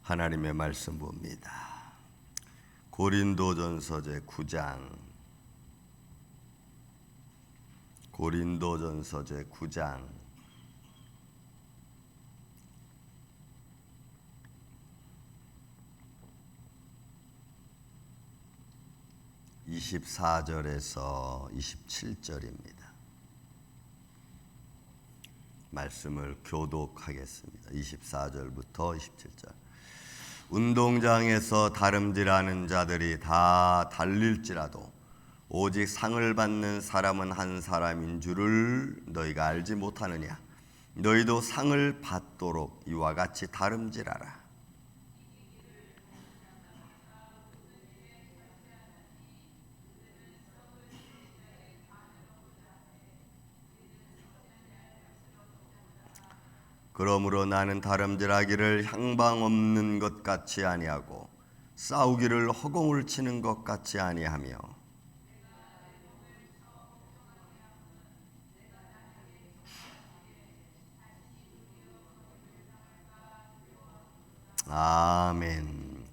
하나님의 말씀 봅니다. 고린도전서 제9장 고린도전서 제9장 24절에서 27절입니다. 말씀을 교독하겠습니다. 24절부터 27절. 운동장에서 다름질하는 자들이 다 달릴지라도 오직 상을 받는 사람은 한 사람인 줄을 너희가 알지 못하느냐. 너희도 상을 받도록 이와 같이 다름질하라. 그러므로 나는 다름질하기를 향방 없는 것 같이 아니하고 싸우기를 허공을 치는 것 같이 아니하며 아멘.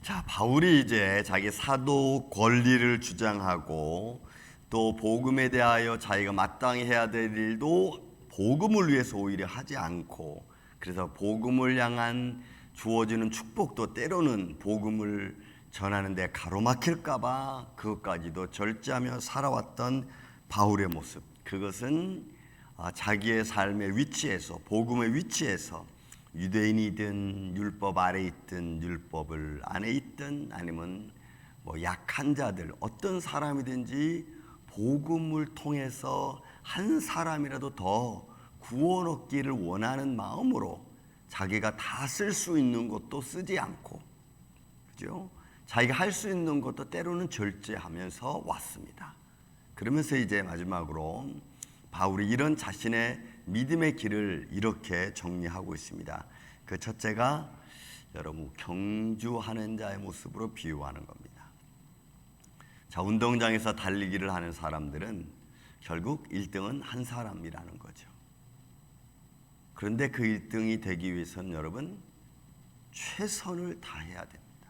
자, 바울이 이제 자기 사도 권리를 주장하고 또 복음에 대하여 자기가 마땅히 해야 될 일도 복음을 위해서 오히려 하지 않고, 그래서 복음을 향한 주어지는 축복도 때로는 복음을 전하는데 가로막힐까봐 그것까지도 절제하며 살아왔던 바울의 모습, 그것은 자기의 삶의 위치에서, 복음의 위치에서 유대인이든 율법 아래 있든 율법을 안에 있든 아니면 약한 자들 어떤 사람이든지 복음을 통해서 한 사람이라도 더 구원 얻기를 원하는 마음으로 자기가 다 쓸 수 있는 것도 쓰지 않고, 그죠? 자기가 할 수 있는 것도 때로는 절제하면서 왔습니다. 그러면서 이제 마지막으로 바울이 이런 자신의 믿음의 길을 이렇게 정리하고 있습니다. 그 첫째가 여러분 경주하는 자의 모습으로 비유하는 겁니다. 자, 운동장에서 달리기를 하는 사람들은 결국 1등은 한 사람이라는 거죠. 그런데 그 1등이 되기 위해서는 여러분 최선을 다해야 됩니다.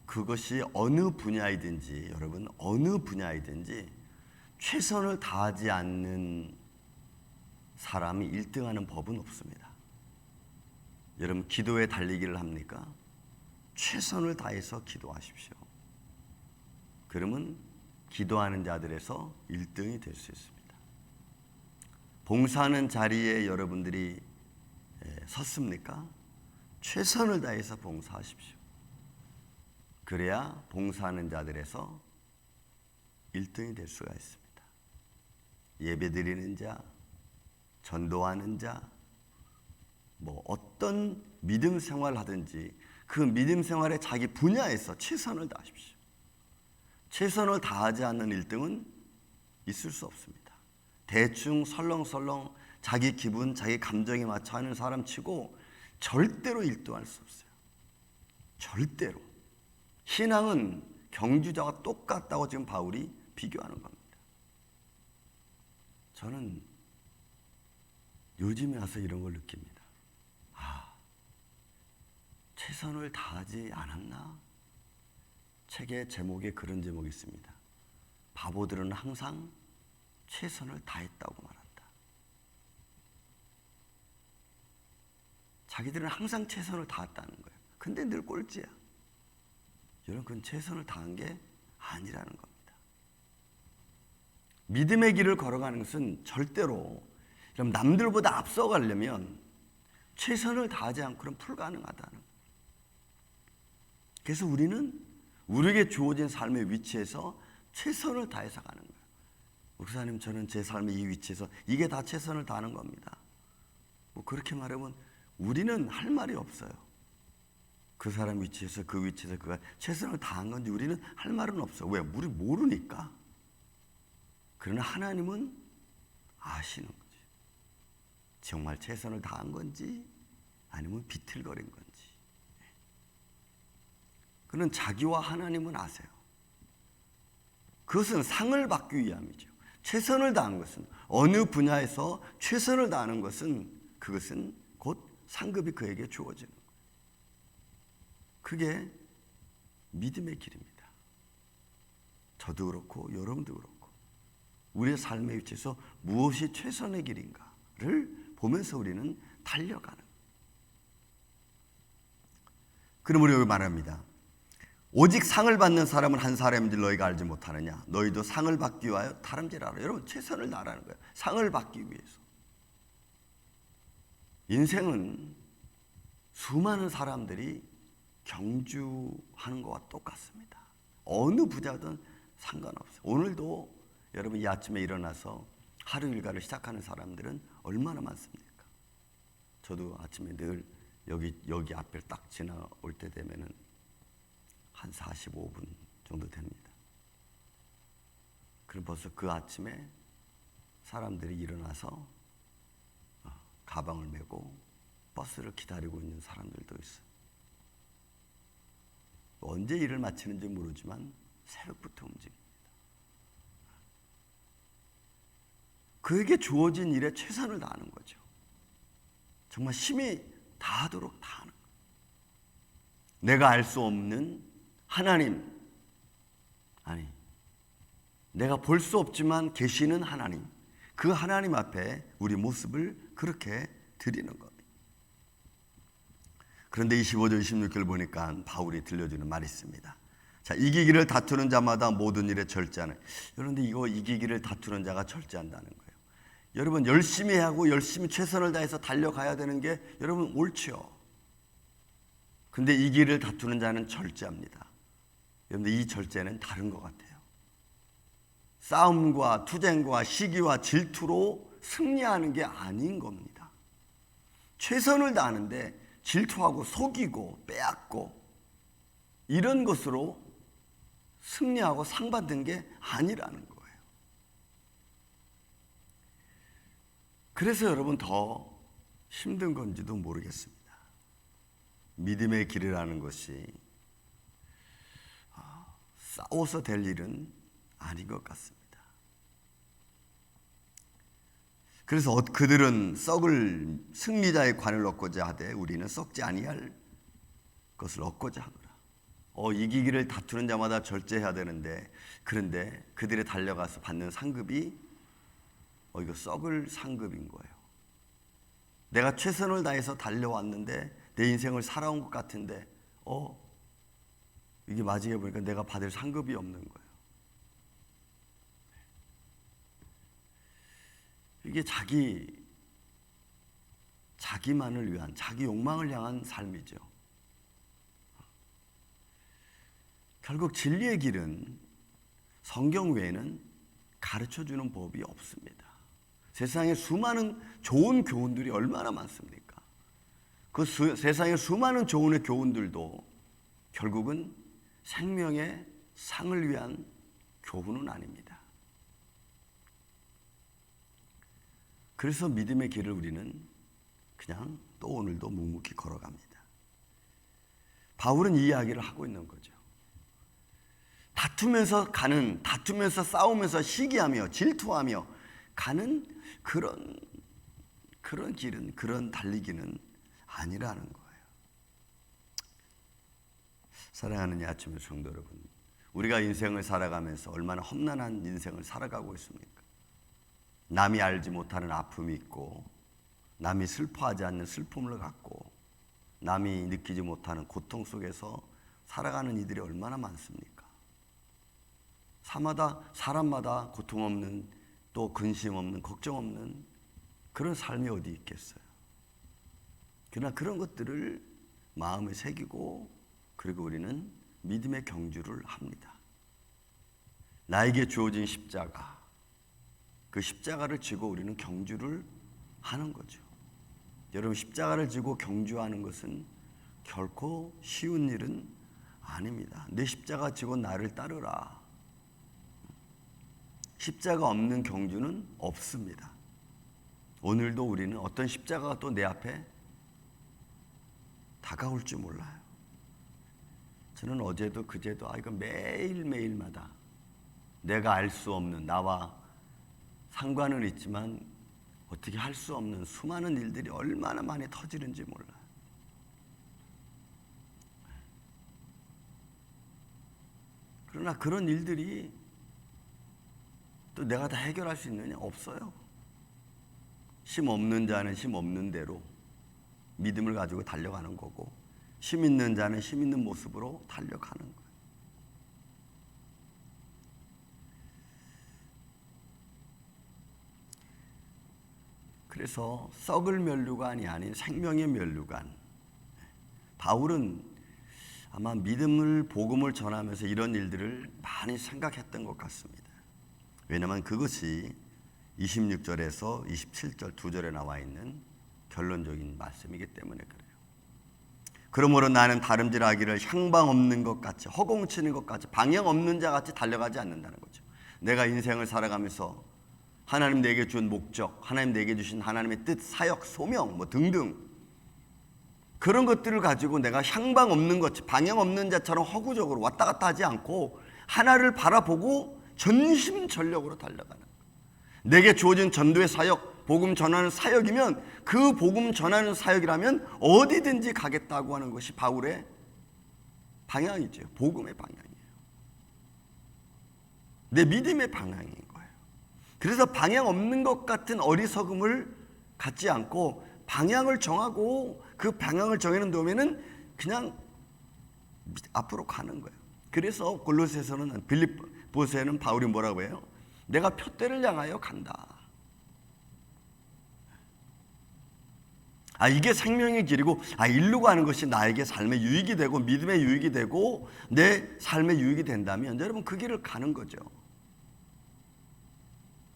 그것이 어느 분야이든지, 여러분 어느 분야이든지 최선을 다하지 않는 사람이 1등하는 법은 없습니다. 여러분 기도에 달리기를 합니까? 최선을 다해서 기도하십시오. 그러면 기도하는 자들에서 1등이 될 수 있습니다. 봉사하는 자리에 여러분들이 섰습니까? 최선을 다해서 봉사하십시오. 그래야 봉사하는 자들에서 1등이 될 수가 있습니다. 예배드리는 자, 전도하는 자, 어떤 믿음 생활을 하든지 그 믿음 생활의 자기 분야에서 최선을 다하십시오. 최선을 다하지 않는 1등은 있을 수 없습니다. 대충 설렁설렁 자기 기분, 자기 감정에 맞춰 하는 사람 치고 절대로 1등할 수 없어요. 절대로. 신앙은 경주자와 똑같다고 지금 바울이 비교하는 겁니다. 저는 요즘에 와서 이런 걸 느낍니다. 최선을 다하지 않았나? 책의 제목에 그런 제목이 있습니다. 바보들은 항상 최선을 다했다고 말한다. 자기들은 항상 최선을 다했다는 거예요. 근데 늘 꼴찌야. 여러분, 그건 최선을 다한 게 아니라는 겁니다. 믿음의 길을 걸어가는 것은 절대로 남들보다 앞서가려면 최선을 다하지 않고는 불가능하다는 거예요. 그래서 우리는 우리에게 주어진 삶의 위치에서 최선을 다해서 가는 거예요. 목사님, 저는 제 삶의 이 위치에서 이게 다 최선을 다하는 겁니다. 그렇게 말하면 우리는 할 말이 없어요. 그 사람 위치에서 그 위치에서 그가 최선을 다한 건지 우리는 할 말은 없어요. 왜? 우리 모르니까. 그러나 하나님은 아시는 거지. 정말 최선을 다한 건지 아니면 비틀거린 건지. 그는 자기와 하나님은 아세요. 그것은 상을 받기 위함이죠. 최선을 다한 것은, 어느 분야에서 최선을 다하는 것은 그것은 곧 상급이 그에게 주어지는 거예요. 그게 믿음의 길입니다. 저도 그렇고 여러분도 그렇고 우리의 삶의 위치에서 무엇이 최선의 길인가를 보면서 우리는 달려가는. 그러므로 여기 말합니다. 오직 상을 받는 사람은 한 사람인지 너희가 알지 못하느냐. 너희도 상을 받기 위하여 다름질하라. 여러분 최선을 다하라는 거예요. 상을 받기 위해서. 인생은 수많은 사람들이 경주하는 것과 똑같습니다. 어느 부자든 상관없어요. 오늘도 여러분 이 아침에 일어나서 하루 일과를 시작하는 사람들은 얼마나 많습니까? 저도 아침에 늘 여기 앞을 딱 지나올 때 되면은 한 45분 정도 됩니다. 그럼 벌써 그 아침에 사람들이 일어나서 가방을 메고 버스를 기다리고 있는 사람들도 있어요. 언제 일을 마치는지 모르지만 새벽부터 움직입니다. 그에게 주어진 일에 최선을 다하는 거죠. 정말 힘이 다하도록 다하는 거예요. 내가 알 수 없는 하나님, 아니 내가 볼 수 없지만 계시는 하나님, 그 하나님 앞에 우리 모습을 그렇게 드리는 겁니다. 그런데 25절 26절 보니까 바울이 들려주는 말이 있습니다. 자, 이기기를 다투는 자마다 모든 일에 절제하는. 그런데 이거 이기기를 다투는 자가 절제한다는 거예요. 여러분 열심히 하고 열심히 최선을 다해서 달려가야 되는 게 여러분 옳죠. 근데 이 길을 다투는 자는 절제합니다. 여러분들 이 절제는 다른 것 같아요. 싸움과 투쟁과 시기와 질투로 승리하는 게 아닌 겁니다. 최선을 다하는데 질투하고 속이고 빼앗고 이런 것으로 승리하고 상 받는 게 아니라는 거예요. 그래서 여러분 더 힘든 건지도 모르겠습니다. 믿음의 길이라는 것이 싸워서 될 일은 아닌 것 같습니다. 그래서 그들은 썩을 승리자의 관을 얻고자 하되 우리는 썩지 아니할 것을 얻고자 하노라. 이기기를 다투는 자마다 절제해야 되는데, 그런데 그들이 달려가서 받는 상급이 이거 썩을 상급인 거예요. 내가 최선을 다해서 달려왔는데 내 인생을 살아온 것 같은데 이게 마지막에 보니까 내가 받을 상급이 없는 거예요. 이게 자기만을 위한, 자기 욕망을 향한 삶이죠. 결국 진리의 길은 성경 외에는 가르쳐주는 법이 없습니다. 세상에 수많은 좋은 교훈들이 얼마나 많습니까? 그 세상에 수많은 좋은 교훈들도 결국은 생명의 상을 위한 교훈은 아닙니다. 그래서 믿음의 길을 우리는 그냥 또 오늘도 묵묵히 걸어갑니다. 바울은 이 이야기를 하고 있는 거죠. 다투면서 싸우면서 시기하며 질투하며 가는 그런 길은, 그런 달리기는 아니라는 거예요. 사랑하는 이 아침의 성도 여러분, 우리가 인생을 살아가면서 얼마나 험난한 인생을 살아가고 있습니까? 남이 알지 못하는 아픔이 있고, 남이 슬퍼하지 않는 슬픔을 갖고, 남이 느끼지 못하는 고통 속에서 살아가는 이들이 얼마나 많습니까? 사람마다 고통 없는, 또 근심 없는, 걱정 없는 그런 삶이 어디 있겠어요? 그러나 그런 것들을 마음에 새기고, 그리고 우리는 믿음의 경주를 합니다. 나에게 주어진 십자가, 그 십자가를 지고 우리는 경주를 하는 거죠. 여러분, 십자가를 지고 경주하는 것은 결코 쉬운 일은 아닙니다. 내 십자가 지고 나를 따르라. 십자가 없는 경주는 없습니다. 오늘도 우리는 어떤 십자가가 또 내 앞에 다가올 줄 몰라요. 저는 어제도 그제도 이거 매일매일마다 내가 알 수 없는, 나와 상관은 있지만 어떻게 할 수 없는 수많은 일들이 얼마나 많이 터지는지 몰라. 그러나 그런 일들이 또 내가 다 해결할 수 있느냐? 없어요. 힘 없는 자는 힘 없는 대로 믿음을 가지고 달려가는 거고, 힘 있는 자는 힘 있는 모습으로 달려가는 거예요. 그래서 썩을 면류관이 아닌 생명의 면류관. 바울은 아마 복음을 전하면서 이런 일들을 많이 생각했던 것 같습니다. 왜냐하면 그것이 26절에서 27절 두 절에 나와 있는 결론적인 말씀이기 때문에 그래요. 그러므로 나는 다름질하기를 향방 없는 것 같이, 허공치는 것 같이, 방향 없는 자 같이 달려가지 않는다는 거죠. 내가 인생을 살아가면서 하나님 내게 준 목적, 하나님 내게 주신 하나님의 뜻, 사역, 소명 등등 그런 것들을 가지고 내가 향방 없는 것, 방향 없는 자처럼 허구적으로 왔다 갔다 하지 않고 하나를 바라보고 전심전력으로 달려가는 거예요. 내게 주어진 전도의 사역, 복음 전하는 사역이면 그 복음 전하는 사역이라면 어디든지 가겠다고 하는 것이 바울의 방향이죠. 복음의 방향이에요. 내 믿음의 방향인 거예요. 그래서 방향 없는 것 같은 어리석음을 갖지 않고 방향을 정하고 그 방향을 정해놓은 다음에는 그냥 앞으로 가는 거예요. 그래서 골로새서는 빌립보서에는 바울이 뭐라고 해요? 내가 표대를 향하여 간다. 이게 생명의 길이고 일로 가는 것이 나에게 삶의 유익이 되고 믿음의 유익이 되고 내 삶의 유익이 된다면 여러분 그 길을 가는 거죠.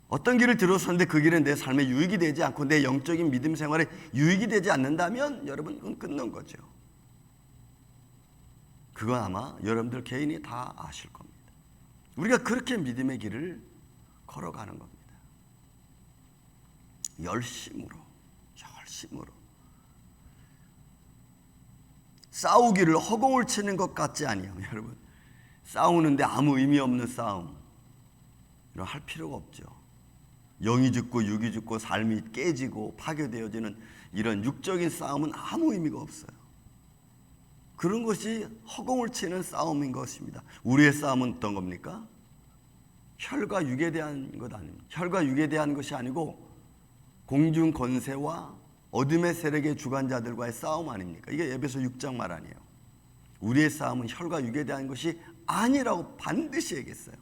어떤 길을 들어섰는데 그 길은 내 삶에 유익이 되지 않고 내 영적인 믿음 생활에 유익이 되지 않는다면 여러분 그건 끊는 거죠. 그건 아마 여러분들 개인이 다 아실 겁니다. 우리가 그렇게 믿음의 길을 걸어가는 겁니다. 열심으로 싸우기를 허공을 치는 것 같지 아니하면 여러분 싸우는데 아무 의미 없는 싸움 이런 할 필요가 없죠. 영이 죽고 육이 죽고 삶이 깨지고 파괴되어지는 이런 육적인 싸움은 아무 의미가 없어요. 그런 것이 허공을 치는 싸움인 것입니다. 우리의 싸움은 어떤 겁니까? 혈과 육에 대한 것 아닙니다. 혈과 육에 대한 것이 아니고 공중 권세와 어둠의 세력의 주관자들과의 싸움 아닙니까? 이게 에베소 6장 말 아니에요. 우리의 싸움은 혈과 육에 대한 것이 아니라고 반드시 얘기했어요.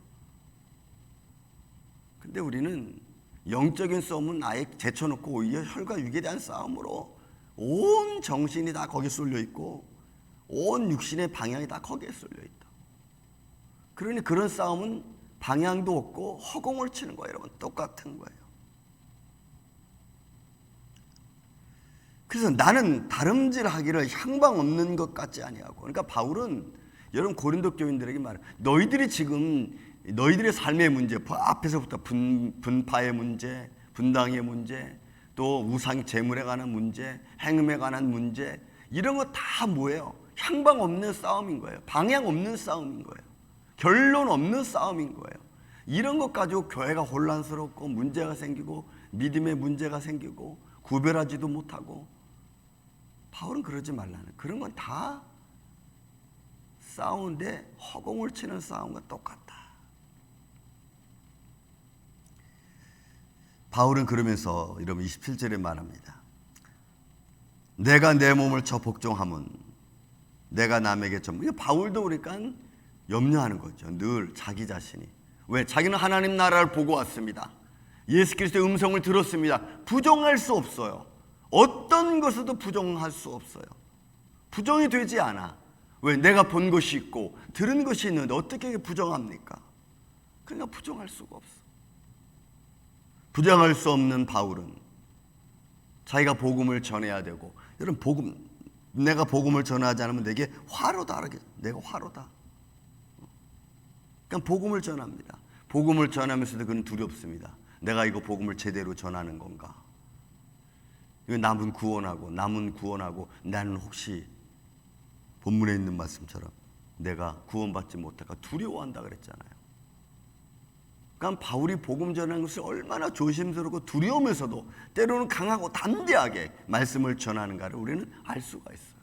근데 우리는 영적인 싸움은 아예 제쳐놓고 오히려 혈과 육에 대한 싸움으로 온 정신이 다 거기에 쏠려 있고 온 육신의 방향이 다 거기에 쏠려 있다. 그러니 그런 싸움은 방향도 없고 허공을 치는 거예요. 여러분 똑같은 거예요. 그래서 나는 다름질하기를 향방 없는 것 같지 아니하고, 그러니까 바울은 여러분 고린도 교인들에게 말해요. 너희들이 지금 너희들의 삶의 문제, 앞에서부터 분파의 문제, 분당의 문제, 또 우상 재물에 관한 문제, 행음에 관한 문제, 이런 거 다 뭐예요? 향방 없는 싸움인 거예요. 방향 없는 싸움인 거예요. 결론 없는 싸움인 거예요. 이런 것 가지고 교회가 혼란스럽고 문제가 생기고 믿음에 문제가 생기고 구별하지도 못하고, 바울은 그러지 말라는, 그런 건 다 싸우는데 허공을 치는 싸움과 똑같다. 바울은 그러면서 여러분 27절에 말합니다. 내가 내 몸을 쳐 복종함은 내가 남에게 좀, 바울도 그러니까 염려하는 거죠. 늘 자기 자신이. 왜? 자기는 하나님 나라를 보고 왔습니다. 예수 그리스도의 음성을 들었습니다. 부정할 수 없어요. 어떤 것에도 부정할 수 없어요. 부정이 되지 않아. 왜? 내가 본 것이 있고 들은 것이 있는데 어떻게 부정합니까? 그러니까 부정할 수가 없어. 부정할 수 없는 바울은 자기가 복음을 전해야 되고, 여러분 내가 복음을 전하지 않으면 내게 화로다. 내가 화로다. 그러니까 복음을 전합니다. 복음을 전하면서도 그는 두렵습니다. 내가 이거 복음을 제대로 전하는 건가? 남은 구원하고 나는 혹시 본문에 있는 말씀처럼 내가 구원받지 못할까 두려워한다 그랬잖아요. 그러니까 바울이 복음 전하는 것을 얼마나 조심스럽고 두려우면서도 때로는 강하고 담대하게 말씀을 전하는가를 우리는 알 수가 있어요.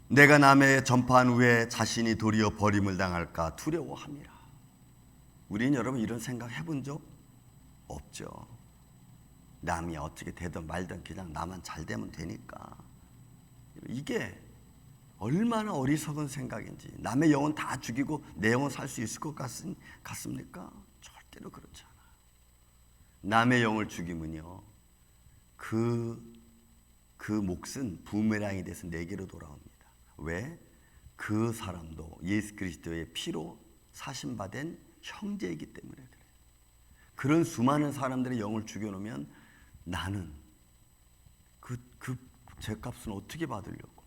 내가 남에게 전파한 후에 자신이 도리어 버림을 당할까 두려워함이라. 우리는 여러분 이런 생각 해본 적 없죠. 남이 어떻게 되든 말든 그냥 나만 잘 되면 되니까. 이게 얼마나 어리석은 생각인지. 남의 영혼 다 죽이고 내 영혼 살 수 있을 것 같습니까? 절대로 그렇지 않아요. 남의 영을 죽이면요, 그 몫은 부메랑이 돼서 내게로 돌아옵니다. 왜? 그 사람도 예수 그리스도의 피로 사심받은 형제이기 때문에 그래요. 그런 수많은 사람들의 영을 죽여놓으면 나는 그 죄값은 어떻게 받으려고?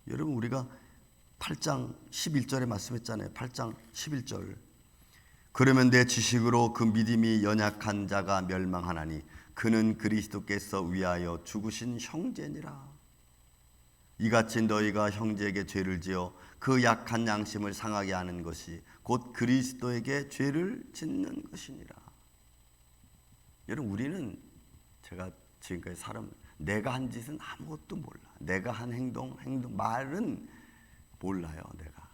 여러분, 우리가 8장 11절에 말씀했잖아요. 8장 11절. 그러면 내 지식으로 그 믿음이 연약한 자가 멸망하나니 그는 그리스도께서 위하여 죽으신 형제니라. 이같이 너희가 형제에게 죄를 지어 그 약한 양심을 상하게 하는 것이 곧 그리스도에게 죄를 짓는 것이니라. 여러분, 우리는 제가 지금까지 내가 한 짓은 아무것도 몰라. 내가 한 행동 말은 몰라요. 내가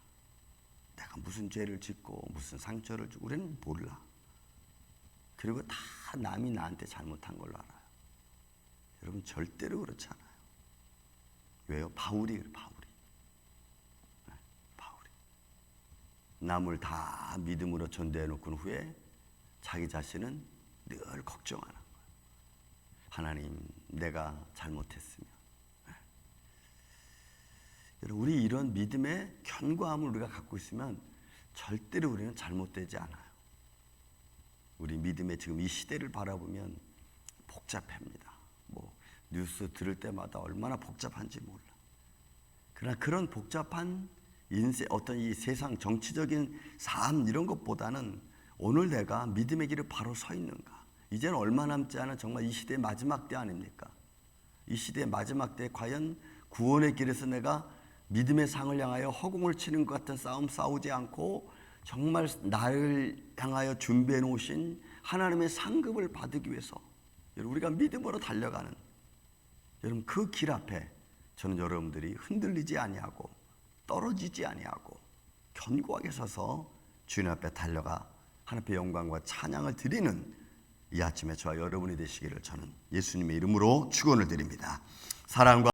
무슨 죄를 짓고 무슨 상처를 주고 우리는 몰라. 그리고 다 남이 나한테 잘못한 걸로 알아요. 여러분, 절대로 그렇지 않아요. 왜요? 바울이. 남을 다 믿음으로 전도해 놓고 후에 자기 자신은 늘 걱정하는 거예요. 하나님, 내가 잘못했으면. 여러분, 우리 이런 믿음의 견고함을 우리가 갖고 있으면 절대로 우리는 잘못되지 않아요. 우리 믿음의 지금 이 시대를 바라보면 복잡합니다. 뉴스 들을 때마다 얼마나 복잡한지 몰라. 그러나 그런 복잡한 인생, 어떤 이 세상 정치적인 삶 이런 것보다는 오늘 내가 믿음의 길을 바로 서 있는가. 이제는 얼마 남지 않은 정말 이 시대의 마지막 때 아닙니까? 이 시대의 마지막 때 과연 구원의 길에서 내가 믿음의 상을 향하여 허공을 치는 것 같은 싸움 싸우지 않고 정말 나를 향하여 준비해 놓으신 하나님의 상급을 받기 위해서 우리가 믿음으로 달려가는, 여러분, 그 길 앞에 저는 여러분들이 흔들리지 아니하고 떨어지지 아니하고 견고하게 서서 주님 앞에 달려가 하나님의 영광과 찬양을 드리는 이 아침에 저와 여러분이 되시기를 저는 예수님의 이름으로 축원을 드립니다. 사랑과